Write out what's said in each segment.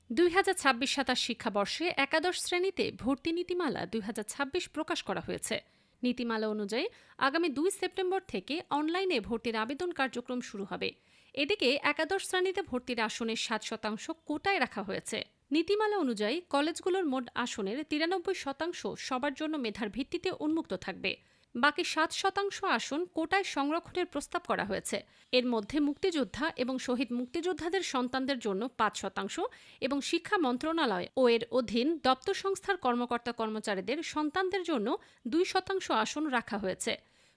2026-27 শিক্ষাবর্ষে একাদশ শ্রেণীতে ভর্তি নীতিমালা 2026 প্রকাশ করা হয়েছে। নীতিমালা অনুযায়ী আগামী 2 সেপ্টেম্বর থেকে অনলাইনে ভর্তির আবেদন কার্যক্রম শুরু হবে। এদিকে একাদশ শ্রেণীতে ভর্তির আসনের 7% কোটায় রাখা হয়েছে। নীতিমালা অনুযায়ী কলেজগুলোর মোট আসনের 93% সবার জন্য মেধার ভিত্তিতে উন্মুক্ত থাকবে। বাকি 7% আসন কোটায় সংরক্ষণের প্রস্তাব করা হয়েছে। এর মধ্যে মুক্তিযোদ্ধা এবং শহীদ মুক্তিযোদ্ধাদের সন্তানদের জন্য 5% এবং শিক্ষা মন্ত্রণালয় ও এর অধীন দপ্তর সংস্থার কর্মকর্তা কর্মচারীদের সন্তানদের জন্য 2% আসন রাখা হয়েছে।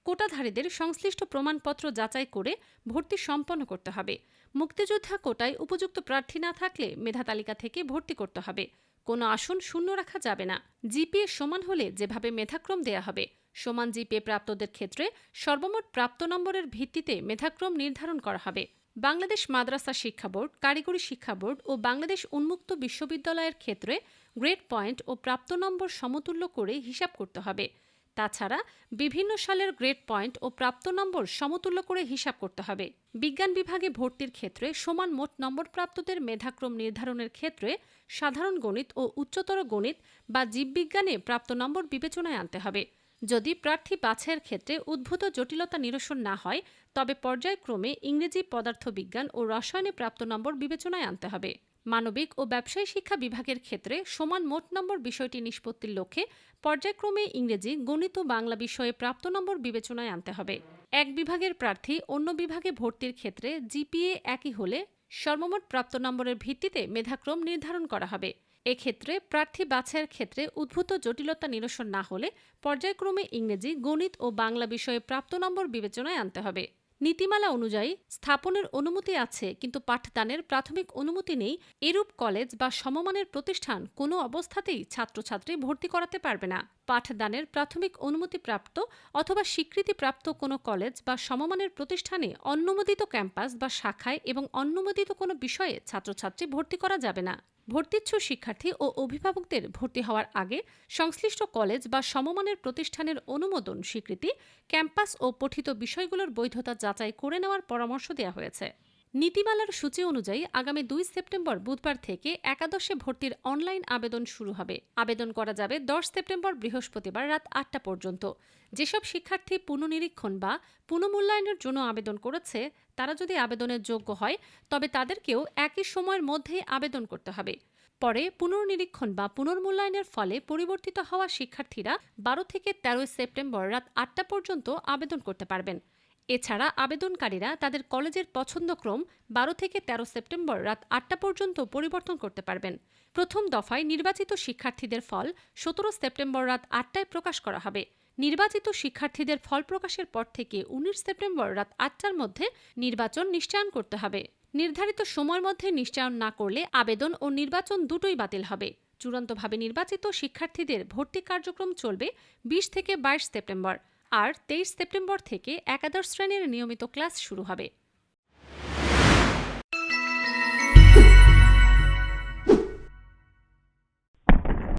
কোটাধারীদের সংশ্লিষ্ট প্রমাণপত্র যাচাই করে ভর্তি সম্পন্ন করতে হবে। মুক্তিযোদ্ধা কোটায় উপযুক্ত প্রার্থী না থাকলে মেধা তালিকা থেকে ভর্তি করতে হবে। কোনো আসন শূন্য রাখা যাবে না। জিপিএ সমান হলে যেভাবে মেধাক্রম দেয়া হবে, সমান জিপিএ প্রাপ্তদের ক্ষেত্রে সর্বমোট প্রাপ্ত নম্বরের ভিত্তিতে মেধাক্রম নির্ধারণ করা হবে। বাংলাদেশ মাদ্রাসা শিক্ষা বোর্ড, কারিগরি শিক্ষা বোর্ড ও বাংলাদেশ উন্মুক্ত বিশ্ববিদ্যালয়ের ক্ষেত্রে গ্রেড পয়েন্ট ও প্রাপ্ত নম্বর সমতুল্য করে হিসাব করতে হবে। তাছাড়া বিভিন্ন সালের গ্রেড পয়েন্ট ও প্রাপ্ত নম্বর সমতুল্য করে হিসাব করতে হবে। বিজ্ঞান বিভাগে ভর্তির ক্ষেত্রে সমান মোট নম্বর প্রাপ্তদের মেধাক্রম নির্ধারণের ক্ষেত্রে সাধারণ গণিত ও উচ্চতর গণিত বা জীববিজ্ঞানে প্রাপ্ত নম্বর বিবেচনায় আনতে হবে। যদি প্রার্থী বাছাইয়ের ক্ষেত্রে উদ্ভূত জটিলতা নিরসন না হয়, তবে পর্যায়ক্রমে ইংরেজি, পদার্থবিজ্ঞান ও রসায়নে প্রাপ্ত নম্বর বিবেচনায় আনতে হবে। মানবিক ও ব্যবসায়ী শিক্ষা বিভাগের ক্ষেত্রে সমান মোট নম্বর বিষয়টি নিষ্পত্তির লক্ষ্যে পর্যায়ক্রমে ইংরেজি, গণিত ও বাংলা বিষয়ে প্রাপ্ত নম্বর বিবেচনায় আনতে হবে। এক বিভাগের প্রার্থী অন্য বিভাগে ভর্তির ক্ষেত্রে জিপিএ একই হলে সর্বমোট প্রাপ্ত নম্বরের ভিত্তিতে মেধাক্রম নির্ধারণ করা হবে। এক্ষেত্রে প্রার্থী বাছাইয়ের ক্ষেত্রে উদ্ভূত জটিলতা নিরসন না হলে পর্যায়ক্রমে ইংরেজি, গণিত ও বাংলা বিষয়ে প্রাপ্ত নম্বর বিবেচনায় আনতে হবে। নীতিমালা অনুযায়ী স্থাপনের অনুমতি আছে কিন্তু পাঠদানের প্রাথমিক অনুমতি নেই এরূপ কলেজ বা সমমানের প্রতিষ্ঠান কোনো অবস্থাতেই ছাত্রছাত্রী ভর্তি করাতে পারবে না। পাঠদানের প্রাথমিক অনুমতিপ্রাপ্ত অথবা স্বীকৃতিপ্রাপ্ত কোনো কলেজ বা সমমানের প্রতিষ্ঠানে অনুমোদিত ক্যাম্পাস বা শাখায় এবং অনুমোদিত কোনো বিষয়ে ছাত্রছাত্রী ভর্তি করা যাবে না। ভর্তিচ্ছু শিক্ষার্থী ও অভিভাবকদের ভর্তি হওয়ার আগে সংশ্লিষ্ট কলেজ বা সমমানের প্রতিষ্ঠানের অনুমোদন, স্বীকৃতি, ক্যাম্পাস ও পঠিত বিষয়গুলোর বৈধতা যাচাই করে নেওয়ার পরামর্শ দেওয়া হয়েছে। নীতিমালার সূচি অনুযায়ী আগামী 2 সেপ্টেম্বর বুধবার থেকে একাদশে ভর্তির অনলাইন আবেদন শুরু হবে। আবেদন করা যাবে 10 সেপ্টেম্বর বৃহস্পতিবার রাত 8টা পর্যন্ত। যেসব শিক্ষার্থী পুনঃনিরীক্ষণ বা পুনঃমূল্যায়নের জন্য আবেদন করেছে, তারা যদি আবেদনের যোগ্য হয় তবে তাদেরকেও একই সময়ের মধ্যেই আবেদন করতে হবে। পরে পুনর্নিরীক্ষণ বা পুনর্মূল্যায়নের ফলে পরিবর্তিত হওয়া শিক্ষার্থীরা 12 থেকে 13 সেপ্টেম্বর রাত 8টা পর্যন্ত আবেদন করতে পারবেন। এছাড়া আবেদনকারীরা তাদের কলেজের পছন্দক্রম 12 থেকে 13 সেপ্টেম্বর রাত 8টা পর্যন্ত পরিবর্তন করতে পারবেন। প্রথম দফায় নির্বাচিত শিক্ষার্থীদের ফল 17 সেপ্টেম্বর রাত 8টায় প্রকাশ করা হবে। নির্বাচিত শিক্ষার্থীদের ফল প্রকাশের পর থেকে 19 সেপ্টেম্বর রাত 8টার মধ্যে নির্বাচন নিশ্চয়ন করতে হবে। নির্ধারিত সময়ের মধ্যে নিশ্চয়ন না করলে আবেদন ও নির্বাচন দুটোই বাতিল হবে। চূড়ান্তভাবে নির্বাচিত শিক্ষার্থীদের ভর্তি কার্যক্রম চলবে 20 থেকে 22 সেপ্টেম্বর। আর 23 সেপ্টেম্বর থেকে একাদশ শ্রেণীর নিয়মিত ক্লাস শুরু হবে।